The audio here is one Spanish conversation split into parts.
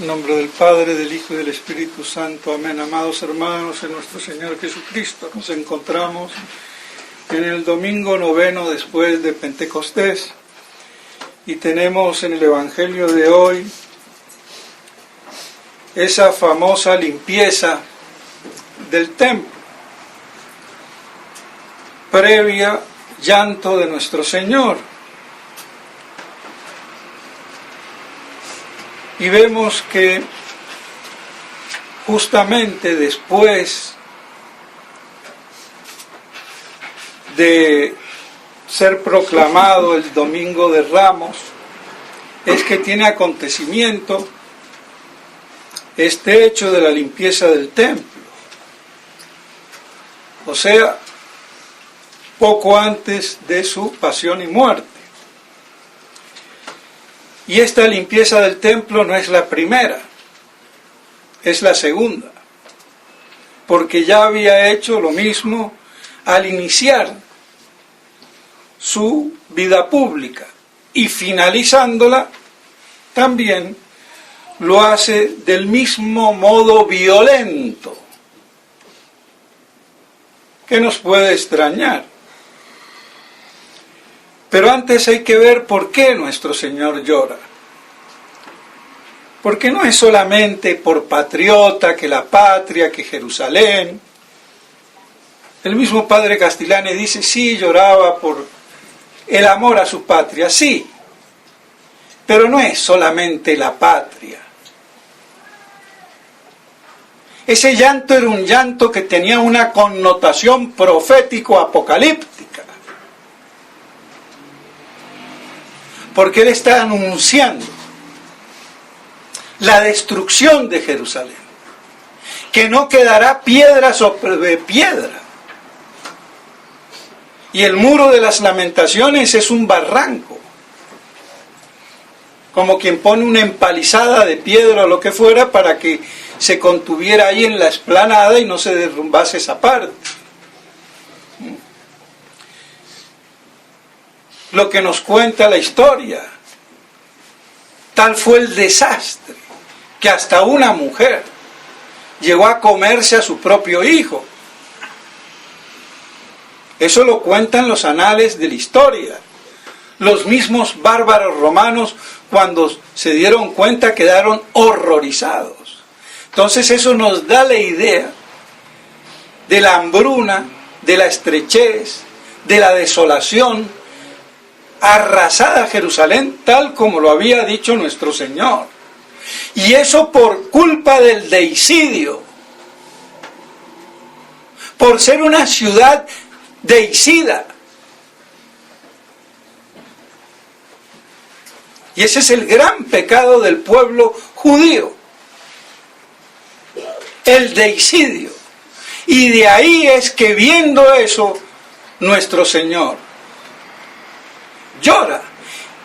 En nombre del Padre, del Hijo y del Espíritu Santo. Amén. Amados hermanos en nuestro Señor Jesucristo, nos encontramos en el domingo noveno después de Pentecostés y tenemos en el Evangelio de hoy esa famosa limpieza del templo, previa llanto de nuestro Señor. Y vemos que justamente después de ser proclamado el Domingo de Ramos, es que tiene acontecimiento este hecho de la limpieza del templo. O sea, poco antes de su pasión y muerte. Y esta limpieza del templo no es la primera, es la segunda, porque ya había hecho lo mismo al iniciar su vida pública y finalizándola también lo hace del mismo modo violento, que nos puede extrañar. Pero antes hay que ver por qué nuestro Señor llora. Porque no es solamente por patriota, que la patria, que Jerusalén. El mismo padre Castellani dice, sí, lloraba por el amor a su patria, sí. Pero no es solamente la patria. Ese llanto era un llanto que tenía una connotación profético-apocalíptica. Porque él está anunciando la destrucción de Jerusalén, que no quedará piedra sobre piedra. Y el muro de las lamentaciones es un barranco, como quien pone una empalizada de piedra o lo que fuera para que se contuviera ahí en la explanada y no se derrumbase esa parte. Lo que nos cuenta la historia. Tal fue el desastre que hasta una mujer llegó a comerse a su propio hijo. Eso lo cuentan los anales de la historia. Los mismos bárbaros romanos, cuando se dieron cuenta, quedaron horrorizados. Entonces eso nos da la idea de la hambruna, de la estrechez, de la desolación, arrasada Jerusalén, tal como lo había dicho nuestro Señor. Y eso por culpa del deicidio, por ser una ciudad deicida. Y ese es el gran pecado del pueblo judío, el deicidio. Y de ahí es que, viendo eso, nuestro Señor llora.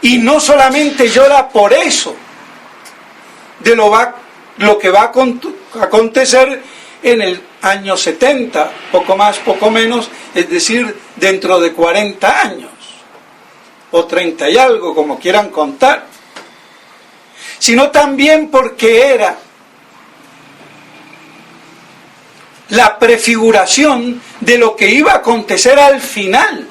Y no solamente llora por eso, de lo que va a acontecer en el año 70, poco más, poco menos, es decir, dentro de 40 años, o 30 y algo, como quieran contar, sino también porque era la prefiguración de lo que iba a acontecer al final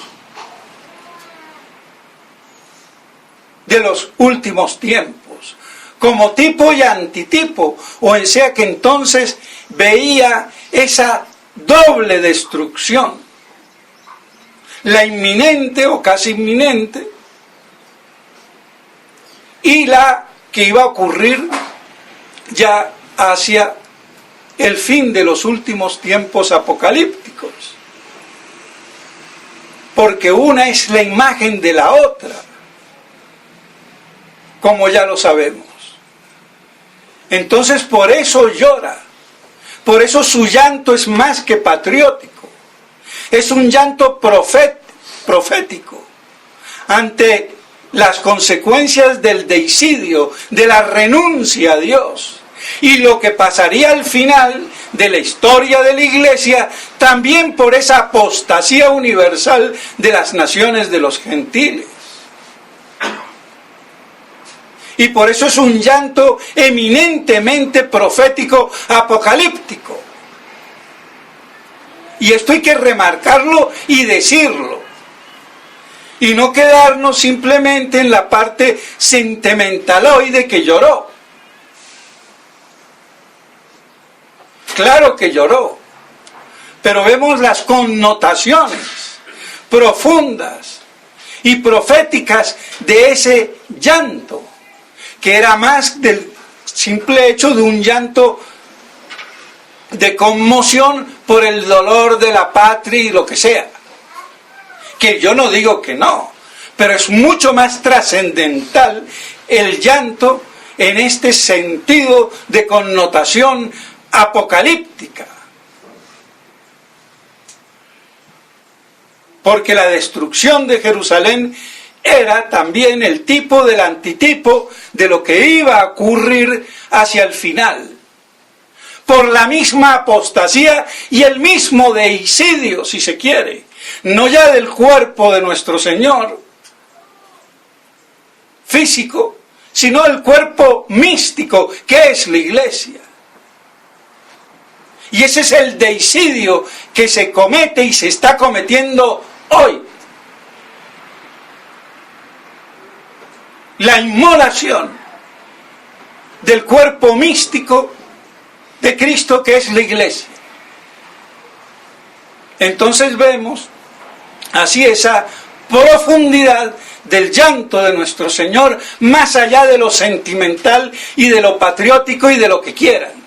de los últimos tiempos, como tipo y antitipo, o en sea que entonces veía esa doble destrucción, la inminente o casi inminente, y la que iba a ocurrir ya hacia el fin de los últimos tiempos apocalípticos, porque una es la imagen de la otra, como ya lo sabemos. Entonces por eso llora, por eso su llanto es más que patriótico, es un llanto profético ante las consecuencias del deicidio, de la renuncia a Dios, y lo que pasaría al final de la historia de la Iglesia, también por esa apostasía universal de las naciones de los gentiles. Y por eso es un llanto eminentemente profético, apocalíptico. Y esto hay que remarcarlo y decirlo. Y no quedarnos simplemente en la parte sentimentaloide que lloró. Claro que lloró, pero vemos las connotaciones profundas y proféticas de ese llanto, que era más del simple hecho de un llanto de conmoción por el dolor de la patria y lo que sea. Que yo no digo que no, pero es mucho más trascendental el llanto en este sentido de connotación apocalíptica. Porque la destrucción de Jerusalén era también el tipo del antitipo de lo que iba a ocurrir hacia el final. Por la misma apostasía y el mismo deicidio, si se quiere, no ya del cuerpo de nuestro Señor físico, sino del cuerpo místico que es la Iglesia. Y ese es el deicidio que se comete y se está cometiendo hoy. La inmolación del cuerpo místico de Cristo que es la Iglesia. Entonces vemos así esa profundidad del llanto de nuestro Señor, más allá de lo sentimental y de lo patriótico y de lo que quieran.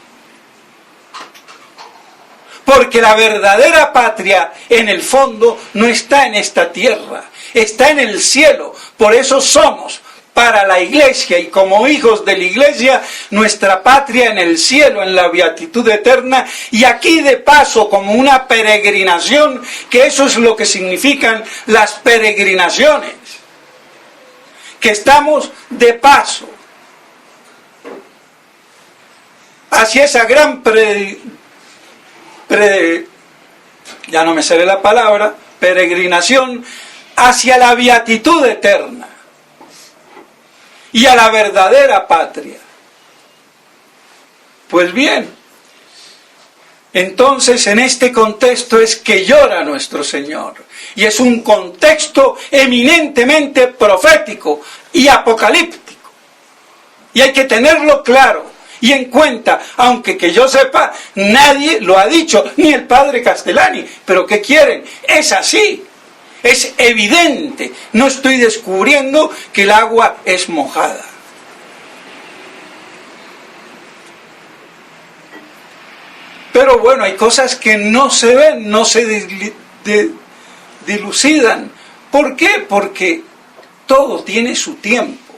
Porque la verdadera patria, en el fondo, no está en esta tierra, está en el cielo. Por eso somos, para la Iglesia y como hijos de la Iglesia, nuestra patria en el cielo, en la beatitud eterna. Y aquí de paso, como una peregrinación, que eso es lo que significan las peregrinaciones. Que estamos de paso hacia esa gran ya no me sale la palabra, peregrinación hacia la beatitud eterna y a la verdadera patria. Pues bien, entonces en este contexto es que llora nuestro Señor, y es un contexto eminentemente profético y apocalíptico, y hay que tenerlo claro y en cuenta, aunque que yo sepa, nadie lo ha dicho, ni el padre Castellani. Pero ¿qué quieren? Es así, es evidente. No estoy descubriendo que el agua es mojada. Pero bueno, hay cosas que no se ven, no se dilucidan. ¿Por qué? Porque todo tiene su tiempo.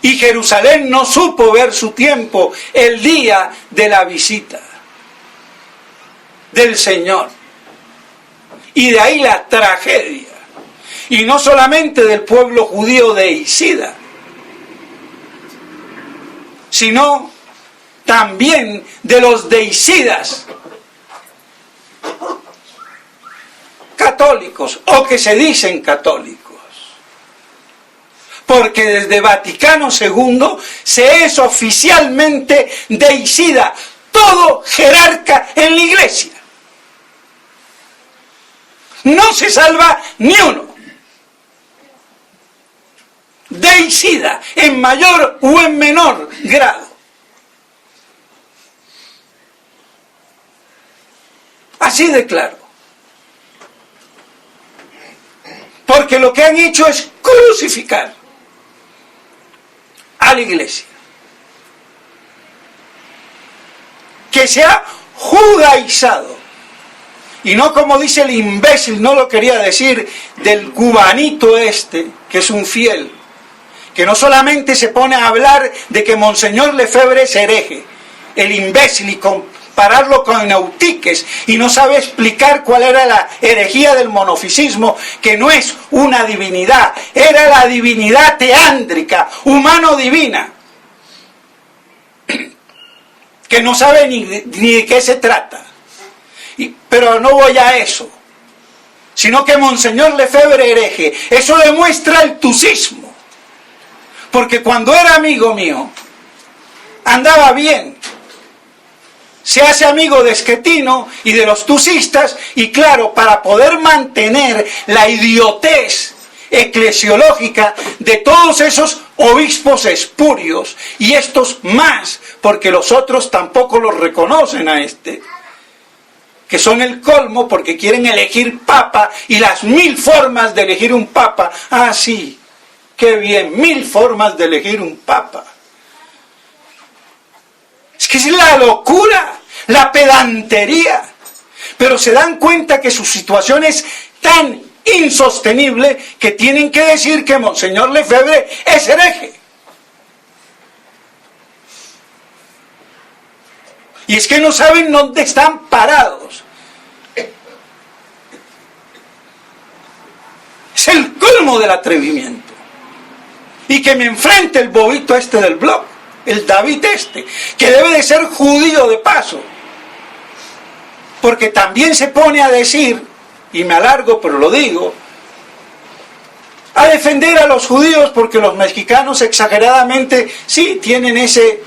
Y Jerusalén no supo ver su tiempo el día de la visita del Señor. Y de ahí la tragedia. Y no solamente del pueblo judío deicida, sino también de los deicidas católicos, o que se dicen católicos. Porque desde Vaticano II se es oficialmente deicida todo jerarca en la Iglesia. No se salva ni uno. Deicida, en mayor o en menor grado. Así de claro. Porque lo que han hecho es crucificar a la Iglesia, que se ha judaizado, y no como dice el imbécil, no lo quería decir, del cubanito este, que es un fiel, que no solamente se pone a hablar de que Monseñor Lefebvre es hereje, el imbécil, y compararlo con Eutiques, y no sabe explicar cuál era la herejía del monofisismo, que no es una divinidad, era la divinidad teándrica, humano-divina, que no sabe ni de qué se trata. Pero no voy a eso, sino que Monseñor Lefebvre hereje, eso demuestra el tusismo, Porque cuando era amigo mío, andaba bien. Se hace amigo de Schettino y de los tusistas, y claro, para poder mantener la idiotez eclesiológica de todos esos obispos espurios, y estos más, porque los otros tampoco los reconocen a este, que son el colmo porque quieren elegir papa y las 1000 formas de elegir un papa. Ah, sí, qué bien, 1000 formas de elegir un papa. Es que es la locura, la pedantería. Pero se dan cuenta que su situación es tan insostenible que tienen que decir que Monseñor Lefebvre es hereje. Y es que no saben dónde están parados. Es el colmo del atrevimiento. Y que me enfrente el bobito este del blog, el David este, que debe de ser judío de paso. Porque también se pone a decir, y me alargo pero lo digo, a defender a los judíos porque los mexicanos exageradamente sí tienen ese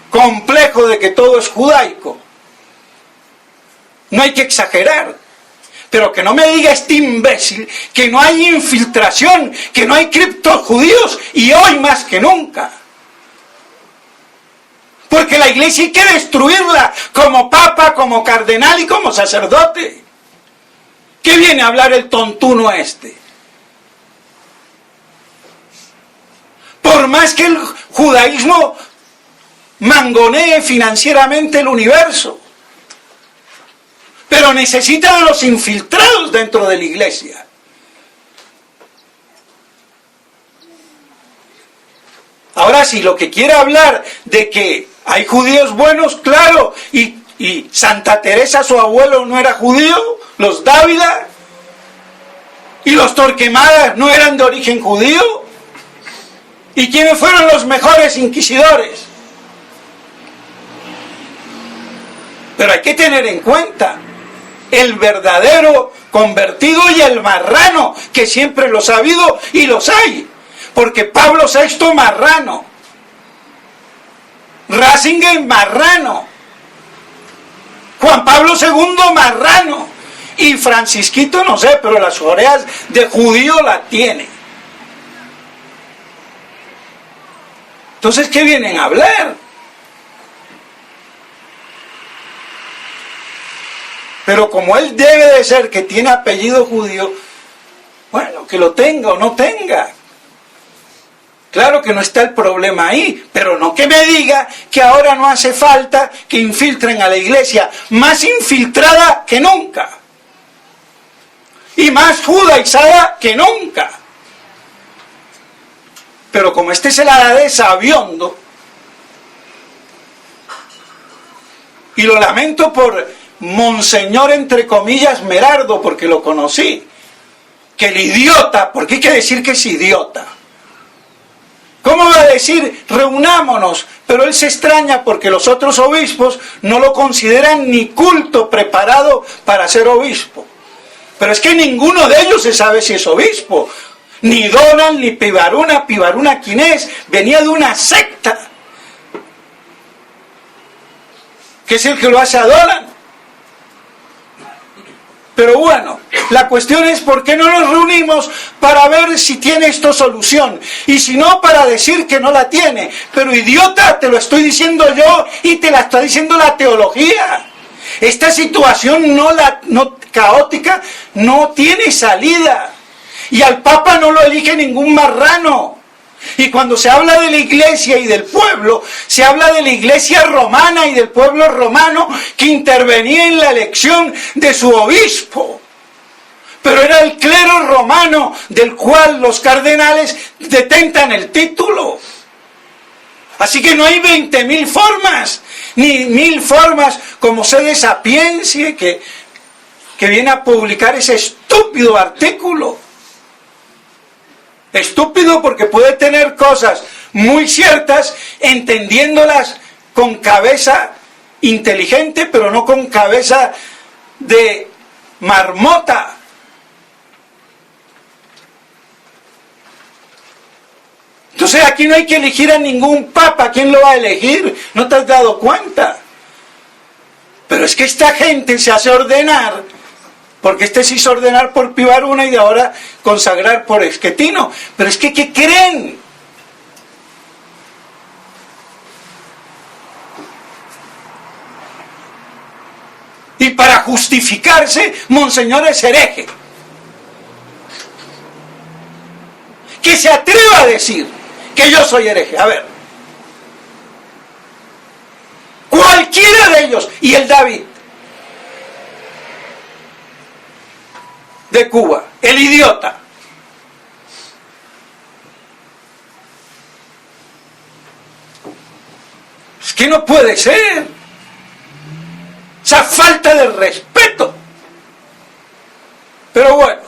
complejo de que todo es judaico. No hay que exagerar, pero que no me diga este imbécil que no hay infiltración, que no hay criptojudíos, y hoy más que nunca. Porque la iglesia hay que destruirla como papa, como cardenal y como sacerdote. ¿Qué viene a hablar el tontuno este? Por más que el judaísmo mangonee financieramente el universo, pero necesita de los infiltrados dentro de la iglesia. Ahora, si lo que quiere hablar de que hay judíos buenos, claro, y Santa Teresa, su abuelo, no era judío, los Dávila y los Torquemada no eran de origen judío. ¿Y quiénes fueron los mejores inquisidores? Pero hay que tener en cuenta el verdadero convertido y el marrano, que siempre los ha habido y los hay. Porque Pablo VI, marrano. Ratzinger, marrano. Juan Pablo II, marrano. Y Francisquito, no sé, pero las orejas de judío la tiene. Entonces, ¿qué vienen a hablar? Pero como él debe de ser, que tiene apellido judío, bueno, que lo tenga o no tenga. Claro que no está el problema ahí, pero no que me diga que ahora no hace falta que infiltren a la iglesia, más infiltrada que nunca. Y más judaizada que nunca. Pero como este se la da de sabiondo, y lo lamento por Monseñor, entre comillas, Merardo, porque lo conocí, que el idiota, porque hay que decir que es idiota. ¿Cómo va a decir reunámonos? Pero él se extraña porque los otros obispos no lo consideran ni culto preparado para ser obispo. Pero es que ninguno de ellos se sabe si es obispo. Ni Donald, ni Pivaruna. Pivaruna, ¿quién es? Venía de una secta, que es el que lo hace a Donald. Pero bueno, la cuestión es por qué no nos reunimos para ver si tiene esto solución. Y si no, para decir que no la tiene. Pero idiota, te lo estoy diciendo yo y te la está diciendo la teología. Esta situación caótica no tiene salida. Y al Papa no lo elige ningún marrano. Y cuando se habla de la iglesia y del pueblo, se habla de la iglesia romana y del pueblo romano que intervenía en la elección de su obispo. Pero era el clero romano del cual los cardenales detentan el título. Así que no hay 20.000 formas, ni 1.000 formas como Sede Sapientia que viene a publicar ese estúpido artículo. Estúpido porque puede tener cosas muy ciertas, entendiéndolas con cabeza inteligente, pero no con cabeza de marmota. Entonces aquí no hay que elegir a ningún papa. ¿Quién lo va a elegir? ¿No te has dado cuenta? Pero es que esta gente se hace ordenar, porque este se hizo ordenar por Pío Aruna y de ahora consagrar por Esquetino. Pero es que, ¿qué creen? Y para justificarse, Monseñor es hereje. Que se atreva a decir que yo soy hereje. A ver. Cualquiera de ellos. Y el David de Cuba, el idiota. Es que no puede ser. Esa falta de respeto. Pero bueno,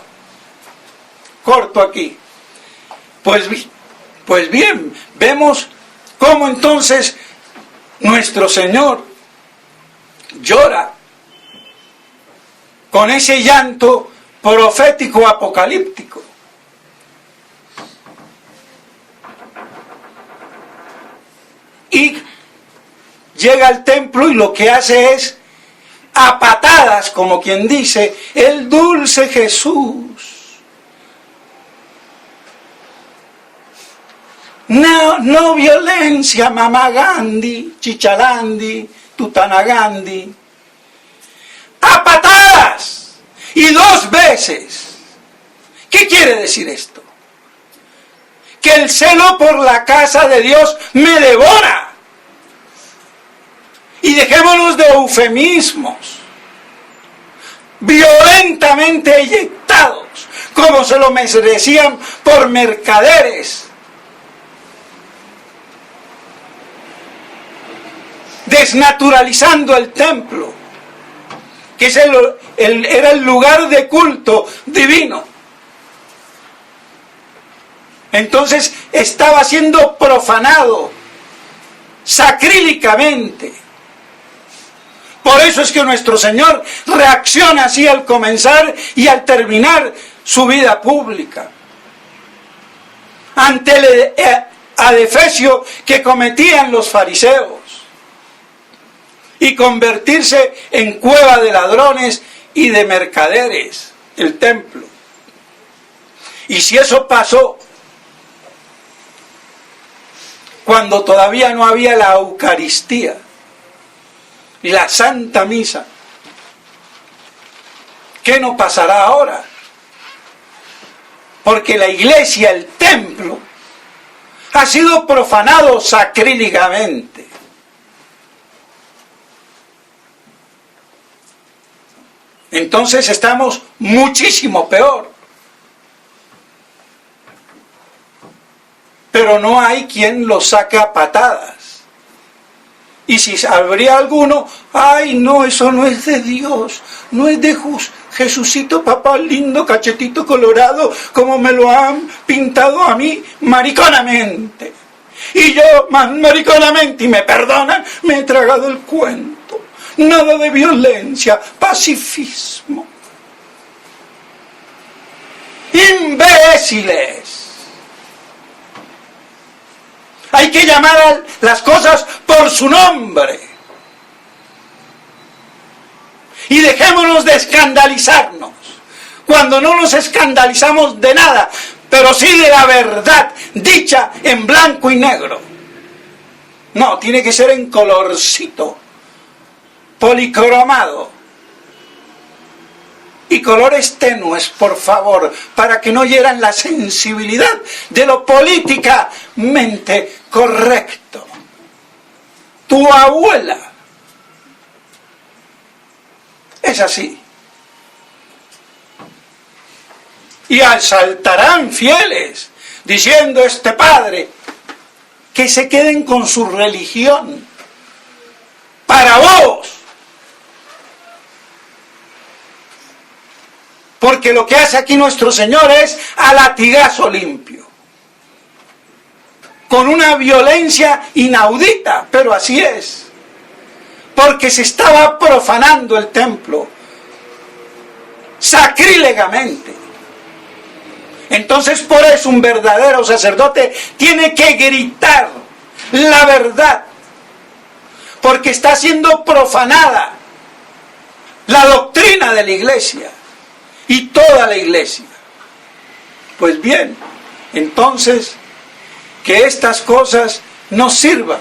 corto aquí. Pues bien, vemos cómo entonces nuestro Señor llora con ese llanto profético apocalíptico. Y llega al templo y lo que hace es, a patadas, como quien dice, el dulce Jesús. No violencia, Mamá Gandhi, Chichalandi, Tutana Gandhi. A patadas. Y 2 veces. ¿Qué quiere decir esto? Que el celo por la casa de Dios me devora. Y dejémonos de eufemismos. Violentamente eyectados, como se lo merecían por mercaderes. Desnaturalizando el templo, que era el lugar de culto divino. Entonces estaba siendo profanado sacrílicamente. Por eso es que nuestro Señor reacciona así al comenzar y al terminar su vida pública. Ante el adefesio que cometían los fariseos. Y convertirse en cueva de ladrones y de mercaderes, el templo. Y si eso pasó cuando todavía no había la Eucaristía y la Santa Misa, ¿qué no pasará ahora? Porque la iglesia, el templo, ha sido profanado sacrílegamente. Entonces estamos muchísimo peor. Pero no hay quien lo saque a patadas. Y si habría alguno, ay no, eso no es de Dios, no es de Jesucito, papá lindo, cachetito colorado, como me lo han pintado a mí mariconamente. Y yo, más mariconamente, y me perdonan, me he tragado el cuento. Nada de violencia, pacifismo. ¡Imbéciles! Hay que llamar a las cosas por su nombre. Y dejémonos de escandalizarnos. Cuando no nos escandalizamos de nada, pero sí de la verdad, dicha en blanco y negro. No, tiene que ser en colorcito. Policromado y colores tenues, por favor, para que no hieran la sensibilidad de lo políticamente correcto. Tu abuela es así. Y saltarán fieles diciendo este padre que se queden con su religión. Para vos. Porque lo que hace aquí nuestro Señor es a latigazo limpio. Con una violencia inaudita, pero así es. Porque se estaba profanando el templo. Sacrílegamente. Entonces por eso un verdadero sacerdote tiene que gritar la verdad, porque está siendo profanada la doctrina de la iglesia y toda la iglesia. Pues bien, entonces que estas cosas nos sirvan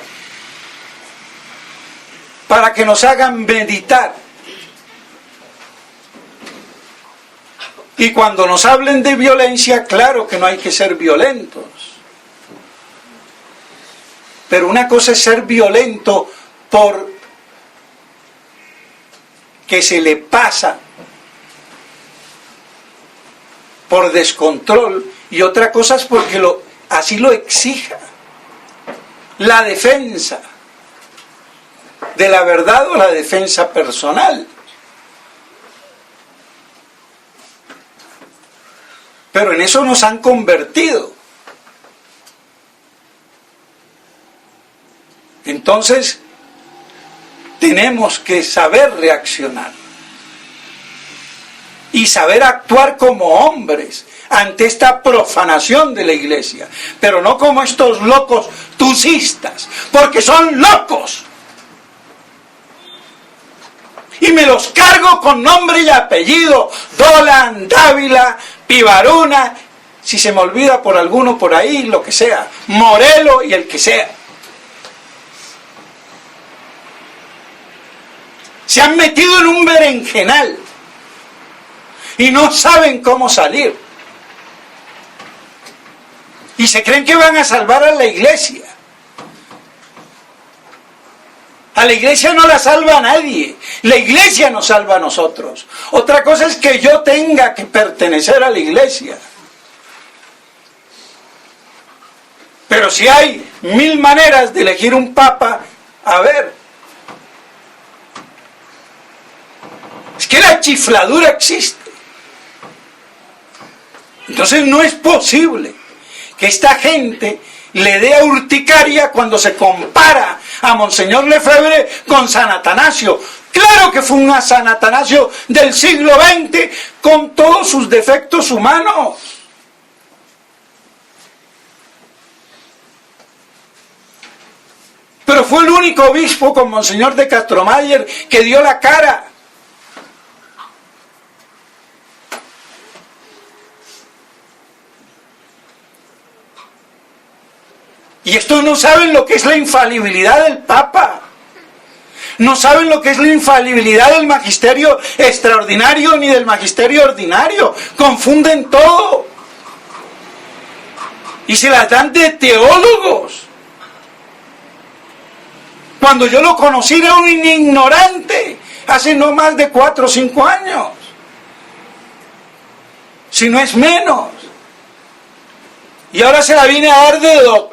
para que nos hagan meditar. Y cuando nos hablen de violencia, claro que no hay que ser violentos. Pero una cosa es ser violento por que se le pasa, por descontrol, y otra cosa es porque así lo exija la defensa de la verdad o la defensa personal. Pero en eso nos han convertido. Entonces, tenemos que saber reaccionar y saber actuar como hombres ante esta profanación de la iglesia, pero no como estos locos tucistas, porque son locos. Y me los cargo con nombre y apellido: Dolan, Dávila, Pivaruna, si se me olvida por alguno por ahí, lo que sea, Morelo y el que sea. Se han metido en un berenjenal y no saben cómo salir. Y se creen que van a salvar a la iglesia. A la iglesia no la salva nadie. La iglesia nos salva a nosotros. Otra cosa es que yo tenga que pertenecer a la iglesia. Pero si hay 1000 maneras de elegir un papa, a ver. Es que la chifladura existe. Entonces no es posible que esta gente le dé a urticaria cuando se compara a Monseñor Lefebvre con San Atanasio. Claro que fue un San Atanasio del siglo XX con todos sus defectos humanos. Pero fue el único obispo con Monseñor de Castromayer que dio la cara. Y estos no saben lo que es la infalibilidad del Papa. No saben lo que es la infalibilidad del magisterio extraordinario ni del magisterio ordinario. Confunden todo. Y se las dan de teólogos. Cuando yo lo conocí era un ignorante. Hace no más de 4 o 5 años. Si no es menos. Y ahora se la viene a dar de doctor.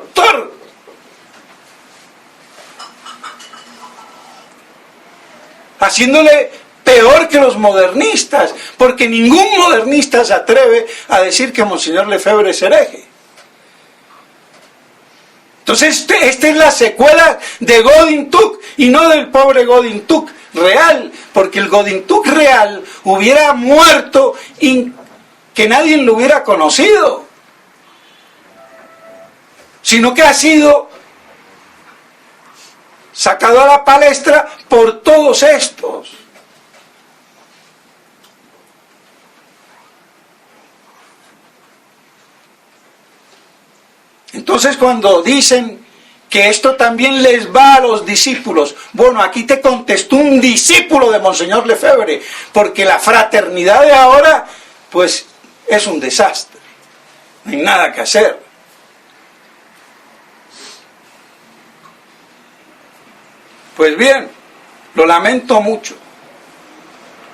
Haciéndole peor que los modernistas, porque ningún modernista se atreve a decir que Monseñor Lefebvre es hereje. Entonces esta es la secuela de Godin Took y no del pobre Godin Took real, porque el Godin Took real hubiera muerto y que nadie lo hubiera conocido, sino que ha sido sacado a la palestra por todos estos. Entonces cuando dicen que esto también les va a los discípulos, bueno, aquí te contestó un discípulo de Monseñor Lefebvre, porque la fraternidad de ahora, pues, es un desastre, no hay nada que hacer. Pues bien, lo lamento mucho,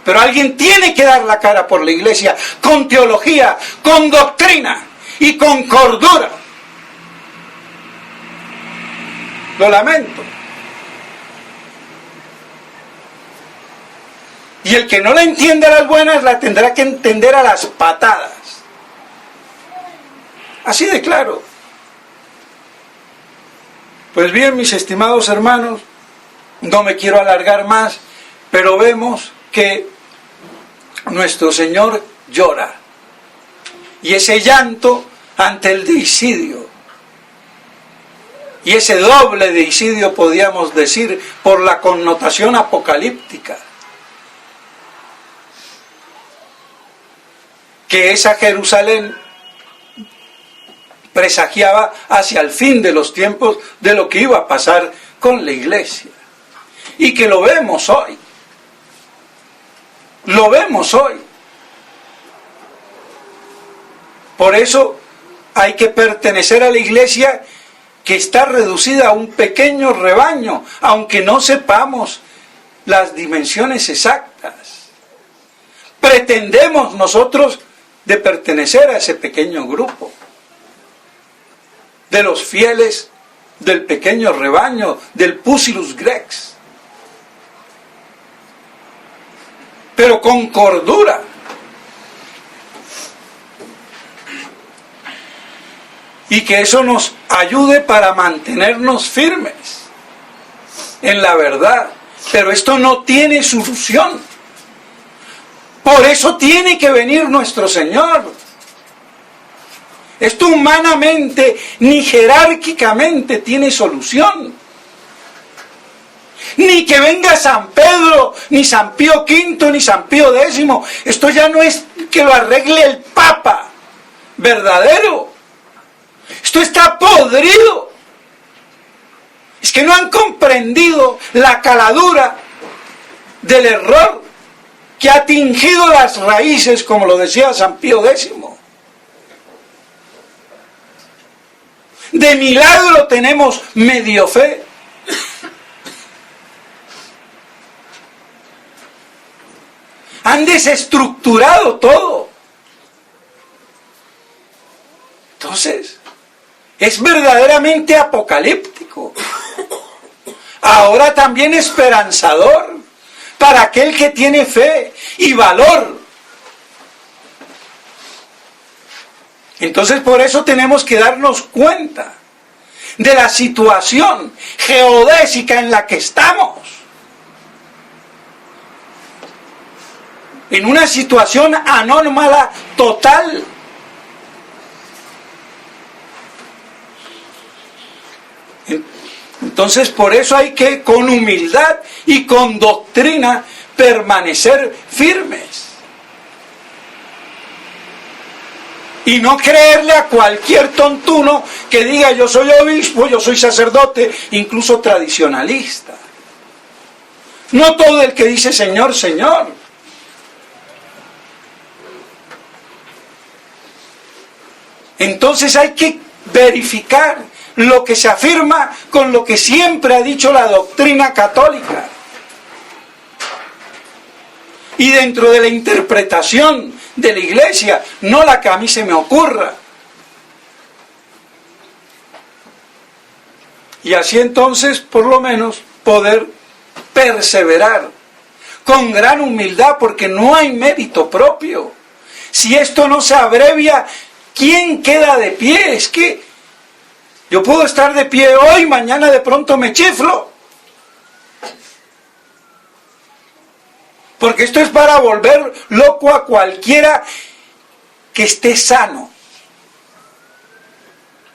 pero alguien tiene que dar la cara por la iglesia, con teología, con doctrina y con cordura. Lo lamento. Y el que no la entiende a las buenas, la tendrá que entender a las patadas. Así de claro. Pues bien, mis estimados hermanos, no me quiero alargar más, pero vemos que nuestro Señor llora. y ese llanto ante el deicidio. Y ese doble deicidio, podríamos decir, por la connotación apocalíptica, que esa Jerusalén presagiaba hacia el fin de los tiempos de lo que iba a pasar con la iglesia. Y que lo vemos hoy. Lo vemos hoy. Por eso hay que pertenecer a la iglesia, que está reducida a un pequeño rebaño, aunque no sepamos las dimensiones exactas. Pretendemos nosotros de pertenecer a ese pequeño grupo, de los fieles del pequeño rebaño, del Pusillus Grex. Pero con cordura. Y que eso nos ayude para mantenernos firmes en la verdad. Pero esto no tiene solución. Por eso tiene que venir nuestro Señor. Esto humanamente ni jerárquicamente tiene solución. Ni que venga San Pedro, ni San Pío V, ni San Pío X. Esto ya no es que lo arregle el Papa verdadero. Esto está podrido. Es que no han comprendido la caladura del error que ha tingido las raíces, como lo decía San Pío X. De milagro tenemos medio fe. Han desestructurado todo. Entonces, es verdaderamente apocalíptico. Ahora también esperanzador para aquel que tiene fe y valor. Entonces, por eso tenemos que darnos cuenta de la situación geodésica en la que estamos. En una situación anómala total. Entonces, por eso hay que, con humildad y con doctrina, permanecer firmes. Y no creerle a cualquier tontuno que diga yo soy obispo, yo soy sacerdote, incluso tradicionalista. No todo el que dice Señor, Señor. Entonces hay que verificar lo que se afirma con lo que siempre ha dicho la doctrina católica. Y dentro de la interpretación de la iglesia, no la que a mí se me ocurra. Y así entonces, por lo menos, poder perseverar con gran humildad, porque no hay mérito propio. Si esto no se abrevia, ¿quién queda de pie? Es que yo puedo estar de pie hoy, mañana de pronto me chiflo. Porque esto es para volver loco a cualquiera que esté sano.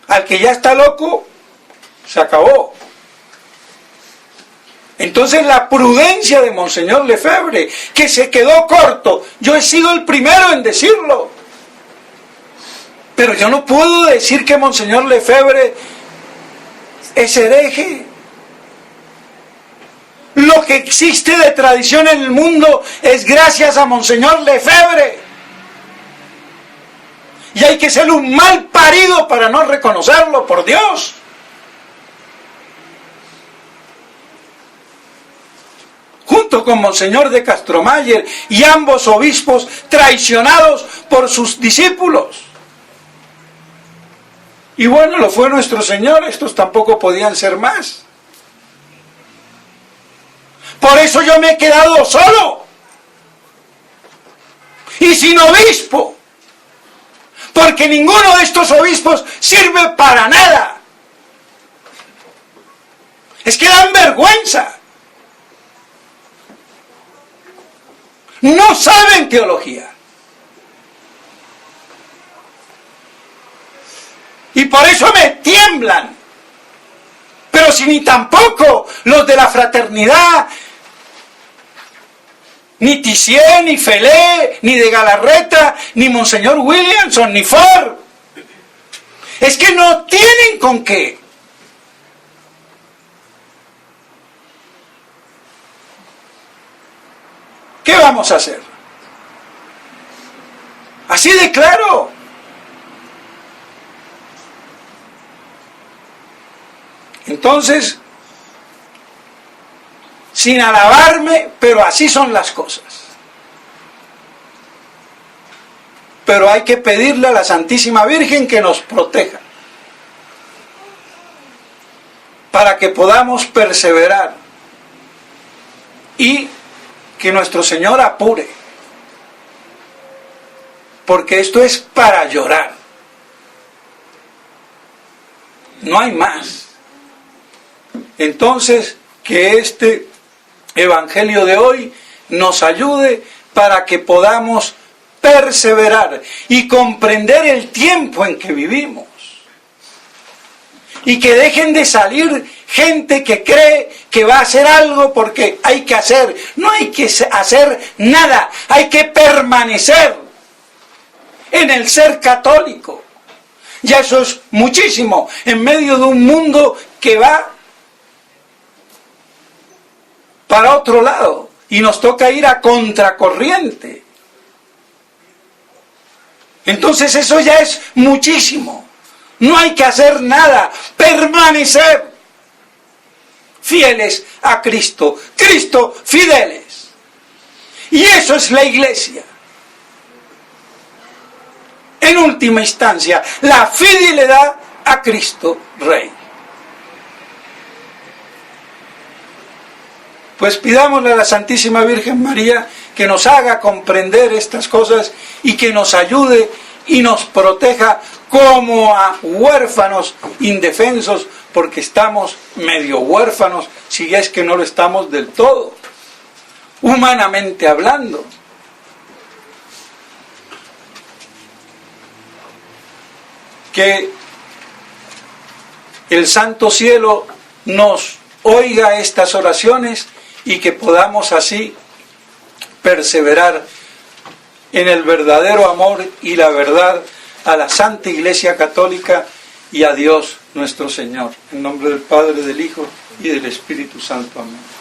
Al que ya está loco, se acabó. Entonces la prudencia de Monseñor Lefebvre, que se quedó corto, yo he sido el primero en decirlo. Pero yo no puedo decir que Monseñor Lefebvre es hereje. Lo que existe de tradición en el mundo es gracias a Monseñor Lefebvre. Y hay que ser un mal parido para no reconocerlo, por Dios. Junto con Monseñor de Castromayer y ambos obispos traicionados por sus discípulos. Y bueno, lo fue nuestro Señor, estos tampoco podían ser más. Por eso yo me he quedado solo y sin obispo, porque ninguno de estos obispos sirve para nada. Es que dan vergüenza. No saben teología. Y por eso me tiemblan. Pero si ni tampoco los de la fraternidad, ni Tisier, ni Felé, ni de Galarreta, ni Monseñor Williamson, ni Ford, es que no tienen con qué. ¿Qué vamos a hacer? Así de claro. Entonces, sin alabarme, pero así son las cosas. Pero hay que pedirle a la Santísima Virgen que nos proteja, para que podamos perseverar y que nuestro Señor apure, porque esto es para llorar, no hay más. Entonces, que este Evangelio de hoy nos ayude para que podamos perseverar y comprender el tiempo en que vivimos. Y que dejen de salir gente que cree que va a hacer algo porque hay que hacer. No hay que hacer nada, hay que permanecer en el ser católico. Ya eso es muchísimo en medio de un mundo que va para otro lado y nos toca ir a contracorriente. Entonces eso ya es muchísimo. No hay que hacer nada, permanecer fieles a Cristo, Cristo fideles. Y eso es la Iglesia. En última instancia, la fidelidad a Cristo Rey. Pues pidámosle a la Santísima Virgen María que nos haga comprender estas cosas y que nos ayude y nos proteja como a huérfanos indefensos, porque estamos medio huérfanos, si es que no lo estamos del todo, humanamente hablando. Que el Santo Cielo nos oiga estas oraciones y que podamos así perseverar en el verdadero amor y la verdad a la Santa Iglesia Católica y a Dios nuestro Señor. En nombre del Padre, del Hijo y del Espíritu Santo. Amén.